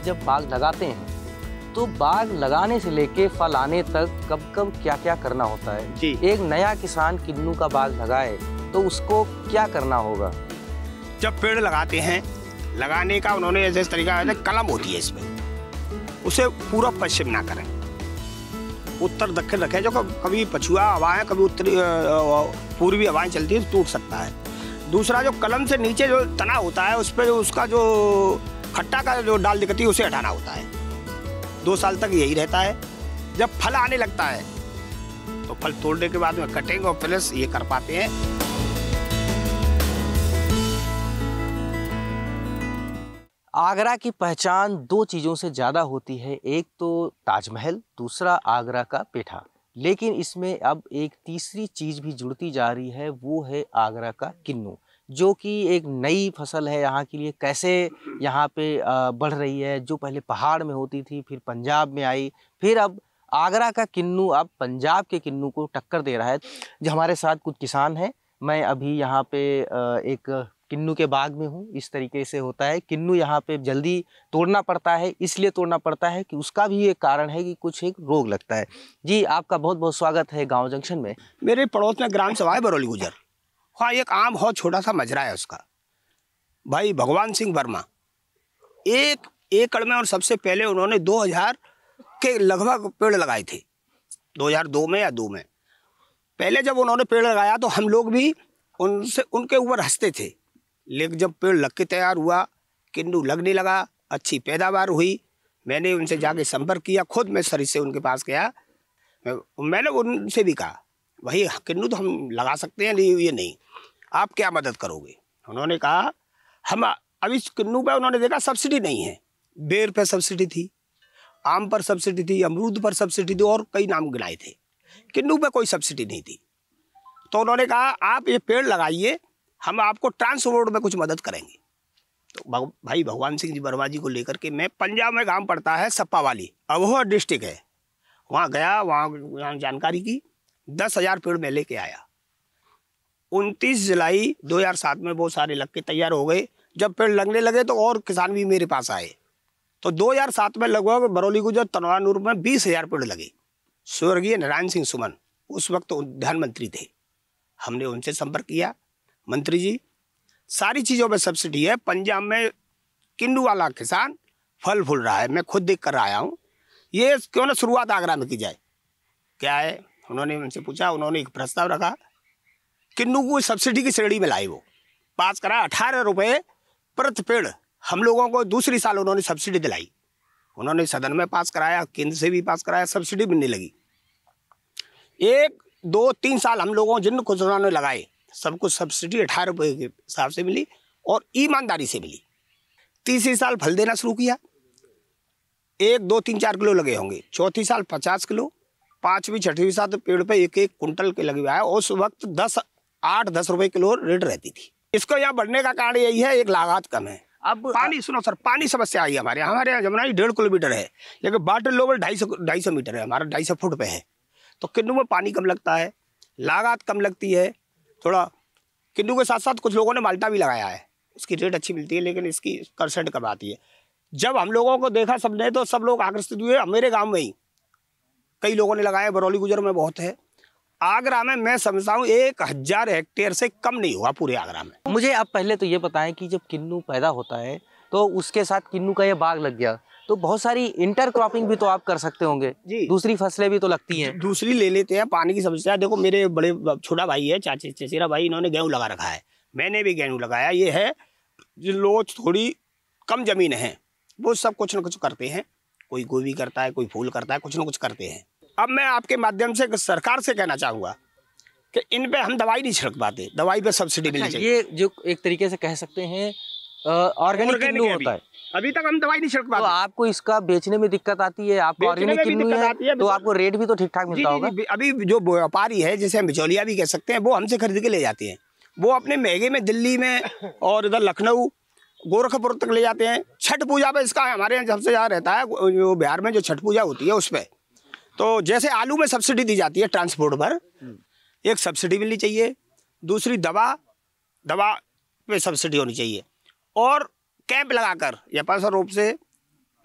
जब बाग लगाते हैं तो बाग लगाने से लेके फल आने तक कब कब क्या क्या करना होता है जी। एक नया किसान किन्नू का बाग लगाए तो उसको क्या करना होगा? जब पेड़ लगाते हैं, लगाने का उन्होंने ऐसे तरीका है, कलम होती है इसमें, उसे पूर्व पश्चिम ना करें, उत्तर दक्षिण रखें। जो कभी पछुआ हवाएं, कभी उत्तरी पूर्वी हवाएं चलती है तो टूट सकता है। दूसरा, जो कलम से नीचे जो तना होता है उस पर जो उसका जो खट्टा का जो डाल दिखती है उसे हटाना होता है। 2 साल तक यही रहता है। जब फल आने लगता है तो फल तोड़ने के बाद में कटिंग और प्लस ये कर पाते हैं। आगरा की पहचान 2 चीज़ों से ज़्यादा होती है, एक तो ताजमहल, दूसरा आगरा का पेठा। लेकिन इसमें अब एक तीसरी चीज़ भी जुड़ती जा रही है, वो है आगरा का किन्नू, जो कि एक नई फसल है यहाँ के लिए। कैसे यहाँ पे बढ़ रही है, जो पहले पहाड़ में होती थी, फिर पंजाब में आई, फिर अब आगरा का किन्नू अब पंजाब के किन्नू को टक्कर दे रहा है। जो हमारे साथ कुछ किसान हैं, मैं अभी यहाँ पे एक किन्नू के बाग में हूँ। इस तरीके से होता है, किन्नू यहाँ पे जल्दी तोड़ना पड़ता है, इसलिए तोड़ना पड़ता है कि उसका भी एक कारण है कि कुछ एक रोग लगता है। जी, आपका बहुत बहुत स्वागत है गांव जंक्शन में। मेरे पड़ोस में ग्राम सभा है बरौली गुजर, हाँ, एक आम बहुत छोटा सा मजरा है उसका, भाई भगवान सिंह वर्मा, 1 एकड़ में, और सबसे पहले उन्होंने 2000 के लगभग पेड़ लगाए थे, 2002 में या 2 में। पहले जब उन्होंने पेड़ लगाया तो हम लोग भी उनसे उनके ऊपर हंसते थे, लेकिन जब पेड़ लग के तैयार हुआ, किन्नू लगने लगा, अच्छी पैदावार हुई, मैंने उनसे जाके संपर्क किया, खुद मैं सर से उनके पास गया, मैंने उनसे भी कहा भाई किन्नू तो हम लगा सकते हैं, ये नहीं, आप क्या मदद करोगे? उन्होंने कहा हम अभी किन्नू पे, उन्होंने देखा सब्सिडी नहीं है, बेर पे सब्सिडी थी, आम पर सब्सिडी थी, अमरूद पर सब्सिडी थी, और कई नाम गिनाए थे, किन्नू पे कोई सब्सिडी नहीं थी। तो उन्होंने कहा आप ये पेड़ लगाइए, हम आपको ट्रांसपोर्ट में कुछ मदद करेंगे। तो भाई भगवान सिंह जी वर्मा जी को लेकर के मैं, पंजाब में गांव पड़ता है सप्पा वाली, अबोहर डिस्ट्रिक्ट है, वहाँ गया, वहाँ जानकारी की, 10,000 पेड़ मैं लेके आया। 29 जुलाई 2007 में वो सारे लग के तैयार हो गए। जब पेड़ लगने लगे तो और किसान भी मेरे पास आए, तो 2007 में लगभग बरौली गुजर तनवानूर में 20,000 पेड़ लगे। स्वर्गीय नारायण सिंह सुमन उस वक्त उद्यान मंत्री थे, हमने उनसे संपर्क किया, मंत्री जी सारी चीज़ों में सब्सिडी है, पंजाब में किन्नू वाला किसान फल फूल रहा है, मैं खुद देख कर आया हूँ, ये क्यों ना शुरुआत आगरा में की जाए। क्या है, उन्होंने उनसे पूछा, उन्होंने एक प्रस्ताव रखा, किन्नू को सब्सिडी की श्रेणी में लाए, वो पास करा 18 रुपये प्रति पेड़, हम लोगों को दूसरी साल उन्होंने सब्सिडी दिलाई, उन्होंने सदन में पास कराया, केंद्र से भी पास कराया, सब्सिडी मिलने लगी। 1, 2, 3 साल हम लोगों जिन कुछ उन्होंने लगाए, सबको सब्सिडी 18 रुपये के हिसाब से मिली और ईमानदारी से मिली। तीसरी साल फल देना शुरू किया, 1, 2, 3, 4 किलो लगे होंगे, चौथी साल 50 किलो, 5वीं 6वीं साल पेड़ पे 1-1 कुंटल के लगे हुआ है। उस वक्त 8-10 रुपये किलो रेट रहती थी। इसको यहाँ बढ़ने का कारण यही है, एक लागत कम है। अब पानी, सुनो सर, पानी समस्या आई है हमारे यहाँ जमुना 1.5 किलोमीटर है, लेकिन वाटर लेवल 250 मीटर है, हमारा 250 फुट पे है, तो किन्नू में पानी कम लगता है, लागत कम लगती है थोड़ा। किन्नू के साथ साथ कुछ लोगों ने माल्टा भी लगाया है, उसकी रेट अच्छी मिलती है, लेकिन इसकी % कम आती है। जब हम लोगों को देखा सबने, तो सब लोग आकर्षित हुए। मेरे गांव में ही कई लोगों ने लगाया, बरौली गुजर में बहुत है, आगरा में मैं समझता हूँ 1000 हेक्टेयर से कम नहीं हुआ पूरे आगरा में। मुझे आप पहले तो ये बताएं कि जब किन्नू पैदा होता है तो उसके साथ किन्नू का ये बाग लग गया, तो बहुत सारी इंटर क्रॉपिंग भी तो आप कर सकते होंगे जी, दूसरी फसलें भी तो लगती हैं। दूसरी ले लेते हैं, पानी की समस्या। देखो मेरे बड़े छोटा भाई है, चाची चचेरा भाई, इन्होंने गेहूँ लगा रखा है, मैंने भी गेहूँ लगाया। ये है जिन लोग थोड़ी कम जमीन है, वो सब कुछ न कुछ करते हैं, कोई गोभी करता है, कोई फूल करता है, कुछ न कुछ करते हैं। अब मैं आपके माध्यम से सरकार से कहना चाहूँगा कि इन पे हम दवाई नहीं छिड़क पाते, दवाई पे सब्सिडी मिलनी चाहिए। ये जो एक तरीके से कह सकते हैं ऑर्गेनिक किन्नू होता है, अभी तक हम दवाई नहीं छिड़क पाते। तो आपको इसका बेचने में दिक्कत आती है, आपको ऑर्गेनिक किन्नू है तो आपको रेट भी तो ठीक ठाक मिलता होगा। अभी जो व्यापारी है, जिसे हम बिचौलिया भी कह सकते हैं, वो हमसे खरीद के ले जाते हैं, वो अपने महंगे में दिल्ली में और इधर लखनऊ गोरखपुर तक ले जाते हैं। छठ पूजा पे इसका हमारे यहाँ सबसे ज़्यादा रहता है, जो बिहार में जो छठ पूजा होती है उस पर, तो जैसे आलू में सब्सिडी दी जाती है ट्रांसपोर्ट पर, एक सब्सिडी मिलनी चाहिए, दूसरी दवा पे सब्सिडी होनी चाहिए, और कैंप लगाकर या पैसा रूप से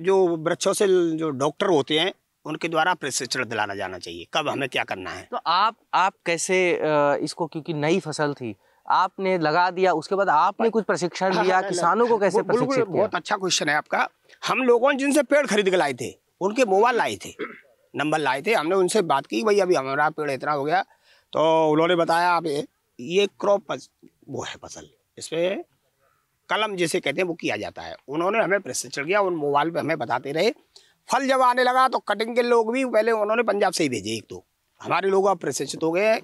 जो वृक्षों से जो डॉक्टर होते हैं उनके द्वारा प्रशिक्षण दिलाना जाना चाहिए, कब हमें क्या करना है। तो आप कैसे इसको, क्योंकि नई फसल थी, आपने लगा दिया, उसके बाद आपने कुछ प्रशिक्षण लिया, किसानों को कैसे प्रशिक्षित किया? बहुत अच्छा क्वेश्चन है आपका। हम लोगों ने जिनसे पेड़ खरीद के लाए थे उनके मोबाइल लाए थे, नंबर लाए थे, हमने उनसे बात की, भाई अभी हमारा पेड़ इतना हो गया, तो उन्होंने बताया आप ये क्रॉप वो है फसल, इसमें कलम जिसे कहते हैं वो किया जाता है। उन्होंने हमें प्रशिक्षण किया, उन मोबाइल पे हमें बताते रहे। फल जब आने लगा तो कटिंग के लोग भी पहले उन्होंने पंजाब से ही भेजे, एक तो हमारे लोग अब प्रशिक्षित हो गए।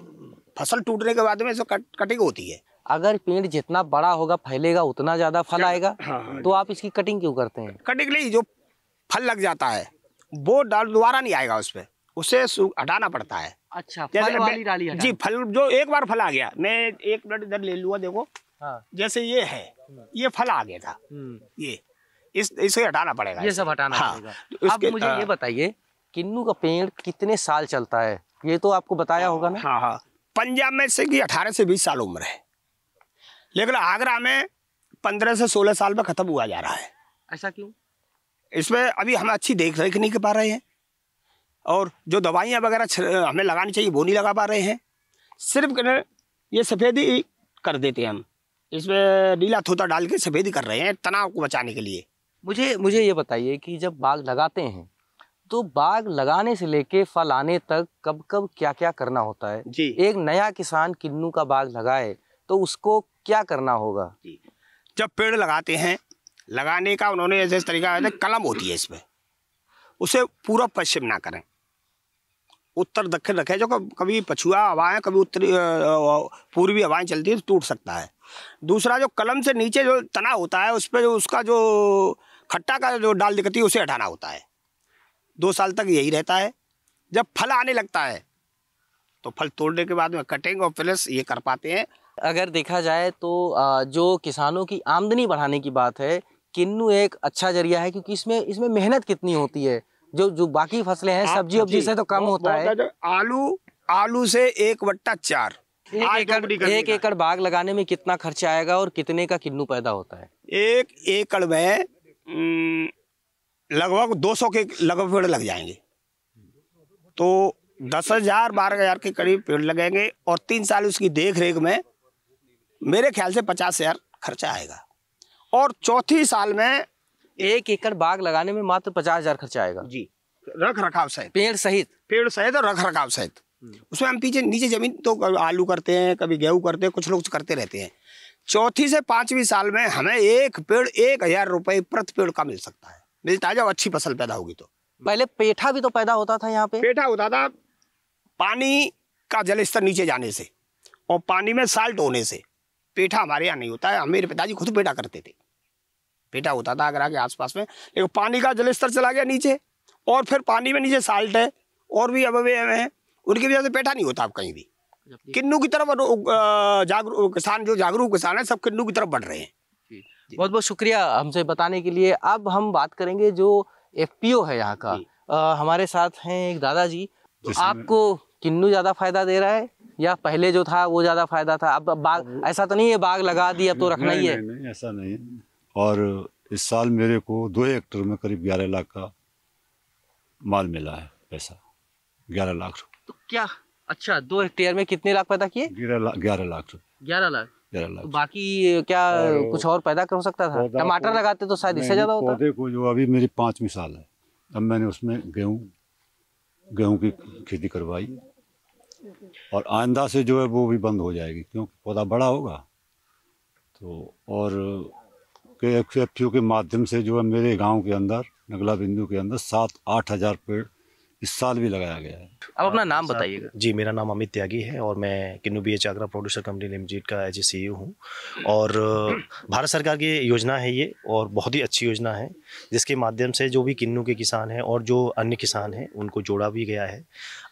फसल टूटने के बाद में इसमें कटिंग होती है। अगर पेड़ जितना बड़ा होगा फैलेगा उतना ज्यादा फल आएगा। हाँ, तो आप इसकी कटिंग क्यों करते हैं? कटिंग नहीं, जो फल लग जाता है वो दोबारा नहीं आएगा, उस पर उसे हटाना पड़ता है। अच्छा, फल वाली डाली हटानी। जी, फल जो एक बार फल आ गया, मैं एक मिनट इधर ले लूँगा, देखो हाँ। जैसे ये है, ये फल आ गया था, ये इसे हटाना पड़ेगा, ये सब हटाना पड़ेगा। तो अब मुझे ये बताइए, किन्नू का पेड़ कितने साल चलता है, ये तो आपको बताया होगा ना? हाँ हाँ, पंजाब में से कि 18 से 20 साल उम्र है, लेकिन आगरा में 15 से 16 साल में खत्म हुआ जा रहा है। ऐसा क्यों? इसमें अभी हम अच्छी देख रेख नहीं कर पा रहे हैं, और जो दवाइयाँ वगैरह हमें लगानी चाहिए वो नहीं लगा पा रहे हैं। सिर्फ ये सफ़ेदी कर देते हैं हम, इसमें नीला थोता डाल के सफ़ेदी कर रहे हैं तनाव को बचाने के लिए। मुझे ये बताइए कि जब बाग लगाते हैं तो बाग लगाने से लेके फल आने तक कब कब क्या क्या करना होता है जी। एक नया किसान किन्नू का बाग लगाए तो उसको क्या करना होगा? जी, जब पेड़ लगाते हैं, लगाने का उन्होंने ऐसे तरीका है, कलम होती है इसमें, उसे पूरा पश्चिम ना करें, उत्तर दक्षिण रखें। जो कभी पछुआ हवाएं, कभी उत्तरी पूर्वी हवाएं चलती है तो टूट सकता है। दूसरा, जो कलम से नीचे जो तना होता है उस पर जो उसका जो खट्टा का जो डाल दिखती है उसे हटाना होता है। 2 साल तक यही रहता है। जब फल आने लगता है तो फल तोड़ने के बाद में कटिंग और प्लस ये कर पाते हैं। अगर देखा जाए तो जो किसानों की आमदनी बढ़ाने की बात है, किन्नू एक अच्छा जरिया है, क्योंकि इसमें मेहनत कितनी होती है, जो बाकी फसलें हैं सब्जी वब्जी से तो कम होता है। आलू से 1/4 एक एकड़ बाग लगाने में कितना खर्चा आएगा और कितने का किन्नू पैदा होता है? 1 एकड़ में लगभग 200 के लगभग पेड़ लग जाएंगे, तो 10,000-12,000 के करीब पेड़ लगेंगे, और 3 साल उसकी देख रेख में मेरे ख्याल से 50,000 खर्चा आएगा, और चौथी साल में 1 एकड़ बाग लगाने में मात्र 50,000 खर्चा आएगा। जी, रख रखाव सहित, पेड़ सहित और रख रखाव सहित। उसमें हम पीछे नीचे जमीन तो आलू करते हैं, कभी गेहूं करते हैं, कुछ लोग करते रहते हैं। चौथी से 5वीं साल में हमें एक पेड़ 1,000 रुपये प्रति पेड़ का मिलता है जब अच्छी फसल पैदा होगी। तो पहले पेठा भी तो पैदा होता था यहाँ पे। पेठा होता था पानी का जल स्तर नीचे जाने से और पानी में साल्ट होने से। पेठा हमारे यहाँ नहीं होता है, मेरे पिताजी खुद पेठा करते थे। पेठा होता था आगरा के आसपास में, लेकिन पानी का जल स्तर चला गया नीचे, और फिर पानी में नीचे साल्ट है और भी अवयव हैं, उनकी वजह से पेठा नहीं होता अब कहीं भी। किन्नू की तरफ जागरूक किसान है, सब किन्नू की तरफ बढ़ रहे हैं। बहुत बहुत शुक्रिया हमसे बताने के लिए। अब हम बात करेंगे जो FPO है यहाँ का। हमारे साथ हैं एक दादाजी। तो आपको किन्नू ज्यादा फायदा दे रहा है या पहले जो था वो ज्यादा फायदा था? अब बाग ऐसा तो नहीं है बाग लगा दी अब तो रखना ही है? नहीं, ऐसा नहीं। और इस साल मेरे को 2 हेक्टेयर में करीब 11 लाख का माल मिला है, पैसा 11 लाख। तो क्या अच्छा 2 हेक्टेयर में कितने लाख पैदा किए? 11 लाख। 11 लाख। तो बाकी क्या कुछ और पैदा कर सकता था? टमाटर लगाते तो शायद इससे ज्यादा होता। पौधे को जो अभी मेरी 5वीं साल है, अब मैंने उसमें गेहूं की खेती करवाई, और आइंदा से जो है वो भी बंद हो जाएगी क्योंकि पौधा बड़ा होगा। तो और FPO के माध्यम से जो है मेरे गांव के अंदर, नगला बिंदु के अंदर 7-8 हज़ार पेड़ इस साल भी लगाया गया है। अब अपना नाम बताइएगा। जी, मेरा नाम अमित त्यागी है और मैं किन्नू BH Agra producer company limited का एज CEO हूँ। और भारत सरकार की योजना है ये, और बहुत ही अच्छी योजना है, जिसके माध्यम से जो भी किन्नू के किसान हैं और जो अन्य किसान हैं उनको जोड़ा भी गया है।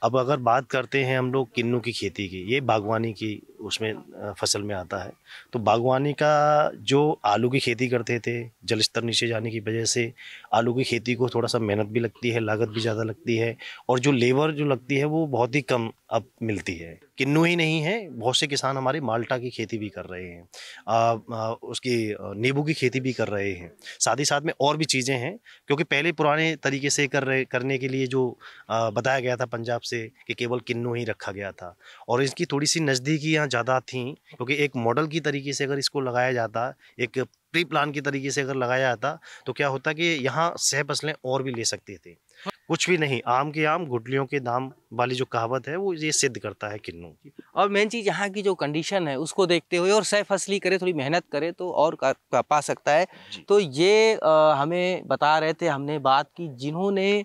अब अगर बात करते हैं हम लोग किन्नू की खेती की, ये बागवानी की उसमें फसल में आता है। तो बागवानी का जो आलू की खेती करते थे, जल स्तर नीचे जाने की वजह से आलू की खेती को थोड़ा सा मेहनत भी लगती है, लागत भी ज़्यादा लगती है, और जो लेबर जो लगती है वो बहुत ही कम अब मिलती है। किन्नू ही नहीं है, बहुत से किसान हमारे माल्टा की खेती भी कर रहे हैं, उसकी नींबू की खेती भी कर रहे हैं, साथ ही साथ में और भी चीज़ें हैं। क्योंकि पहले पुराने तरीके से करने के लिए जो बताया गया था पंजाब से कि केवल किन्नू ही रखा गया था, और इसकी थोड़ी सी नज़दीकियाँ ज़्यादा थी, क्योंकि एक मॉडल की तरीके से अगर इसको लगाया जाता, एक प्री प्लान की तरीके से अगर लगाया जाता, तो क्या होता कि यहाँ सह फसलें और भी ले सकते थे। कुछ भी नहीं, आम के आम गुठलियों के दाम वाली जो कहावत है वो ये सिद्ध करता है किन्नू। और मेन चीज़ यहाँ की जो कंडीशन है उसको देखते हुए और सह फसली करे, थोड़ी मेहनत करे तो और पा सकता है। तो ये हमें बता रहे थे, हमने बात की जिन्होंने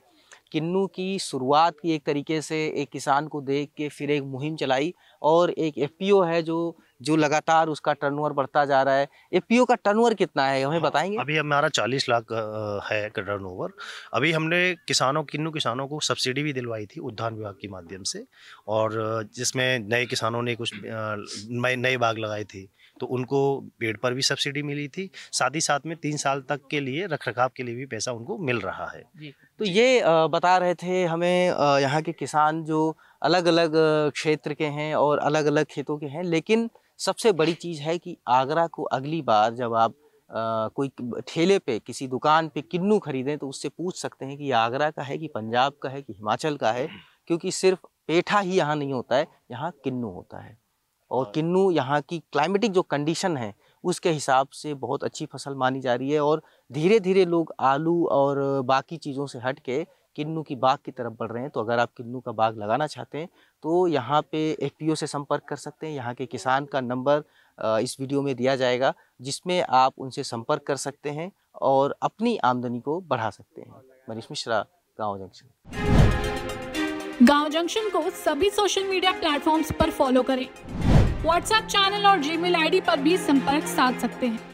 किन्नू की शुरुआत की एक तरीके से, एक किसान को देख के फिर एक मुहिम चलाई, और एक एफपीओ है जो लगातार उसका टर्नओवर बढ़ता जा रहा है। एफपीओ का टर्नओवर कितना है हमें बताएंगे? अभी हमारा 40 लाख है टर्नओवर। अभी हमने किन्नू किसानों को सब्सिडी भी दिलवाई थी उद्यान विभाग के माध्यम से, और जिसमें नए किसानों ने कुछ नए बाग लगाए थे तो उनको पेड़ पर भी सब्सिडी मिली थी, साथ ही साथ में 3 साल तक के लिए रखरखाव के लिए भी पैसा उनको मिल रहा है। तो ये बता रहे थे हमें यहाँ के किसान जो अलग अलग क्षेत्र के हैं और अलग अलग खेतों के हैं, लेकिन सबसे बड़ी चीज़ है कि आगरा को अगली बार जब आप कोई ठेले पे, किसी दुकान पे किन्नू खरीदें तो उससे पूछ सकते हैं कि ये आगरा का है कि पंजाब का है कि हिमाचल का है, क्योंकि सिर्फ पेठा ही यहाँ नहीं होता है, यहाँ किन्नू होता है। और किन्नू यहाँ की क्लाइमेटिक जो कंडीशन है उसके हिसाब से बहुत अच्छी फसल मानी जा रही है, और धीरे धीरे लोग आलू और बाकी चीज़ों से हट के किन्नू की बाग की तरफ बढ़ रहे हैं। तो अगर आप किन्नू का बाग लगाना चाहते हैं तो यहाँ पे एफपीओ से संपर्क कर सकते हैं। यहाँ के किसान का नंबर इस वीडियो में दिया जाएगा, जिसमें आप उनसे संपर्क कर सकते हैं और अपनी आमदनी को बढ़ा सकते हैं। मनीष मिश्रा, गाँव जंक्शन। गाँव जंक्शन को सभी सोशल मीडिया प्लेटफॉर्म्स पर फॉलो करें। व्हाट्सएप चैनल और जीमेल आईडी पर भी संपर्क साध सकते हैं।